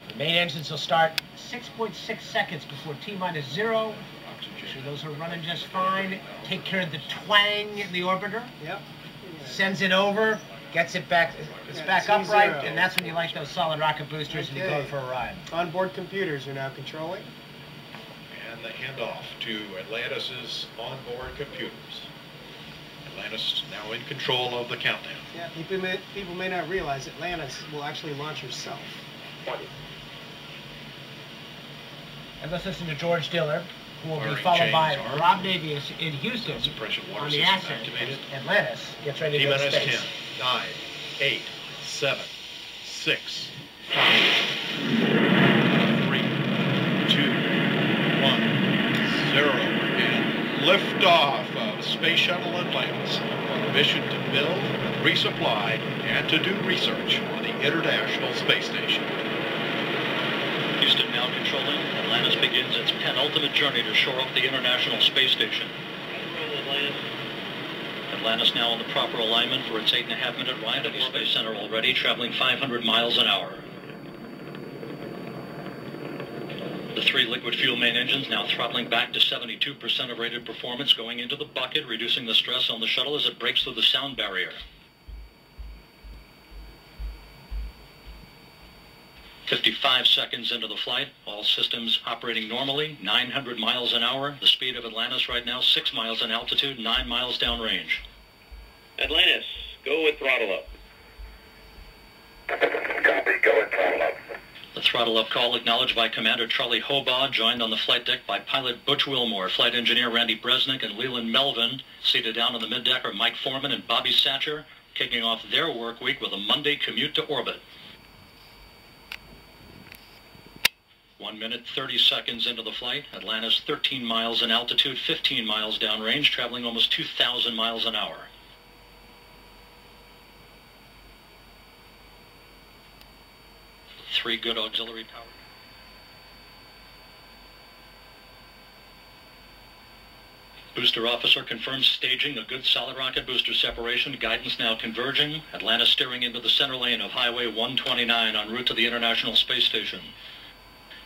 The main engines will start 6.6 seconds before T-minus 0. Make sure those are running just fine. Take care of the twang in the orbiter. Yep. Sends it over, gets it back, it's back upright, and that's when you light those solid rocket boosters and you go for a ride. Onboard computers are now controlling. And the handoff to Atlantis' onboard computers. Atlantis now in control of the countdown. Yeah, people may not realize Atlantis will actually launch herself. 20. And let's listen to George Diller, who will be Firing followed by chains Rob Davies in Houston Suppression water on the system ascent. activated. Atlantis gets ready to go to T-minus space. 10, 9, 8, 7, 6, 5, 3, 2, 1, 0, and liftoff of Space Shuttle Atlantis on a mission to build, resupply, and to do research on the International Space Station. Houston now controlling. Atlantis begins its penultimate journey to shore up the International Space Station. Atlantis now in the proper alignment for its 8.5-minute ride at the Space Center already, traveling 500 miles an hour. The 3 liquid fuel main engines now throttling back to 72% of rated performance, going into the bucket, reducing the stress on the shuttle as it breaks through the sound barrier. 55 seconds into the flight, all systems operating normally, 900 miles an hour. The speed of Atlantis right now, 6 miles in altitude, 9 miles downrange. Atlantis, go with throttle up. Copy, go with throttle up. The throttle up call acknowledged by Commander Charlie Hobaugh, joined on the flight deck by pilot Butch Wilmore, flight engineer Randy Bresnik, and Leland Melvin. Seated down on the middeck are Mike Foreman and Bobby Satcher, kicking off their work week with a Monday commute to orbit. 1 minute, 30 seconds into the flight. Atlantis 13 miles in altitude, 15 miles downrange, traveling almost 2,000 miles an hour. Three good auxiliary power. Booster officer confirms staging a good solid rocket booster separation. Guidance now converging. Atlantis steering into the center lane of Highway 129 en route to the International Space Station.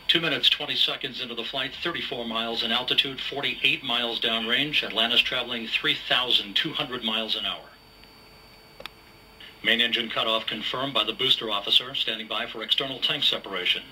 2 minutes, 20 seconds into the flight, 34 miles in altitude, 48 miles downrange. Atlantis traveling 3,200 miles an hour. Main engine cutoff confirmed by the booster officer, standing by for external tank separation.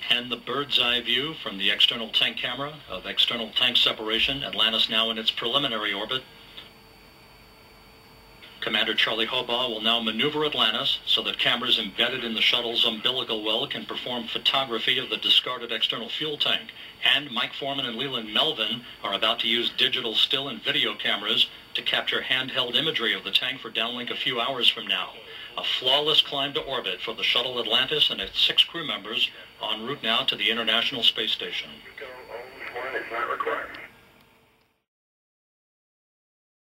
And the bird's eye view from the external tank camera of external tank separation. Atlantis now in its preliminary orbit. Commander Charlie Hobaugh will now maneuver Atlantis so that cameras embedded in the shuttle's umbilical well can perform photography of the discarded external fuel tank. And Mike Foreman and Leland Melvin are about to use digital still and video cameras to capture handheld imagery of the tank for downlink a few hours from now. A flawless climb to orbit for the shuttle Atlantis and its 6 crew members en route now to the International Space Station. It's not required.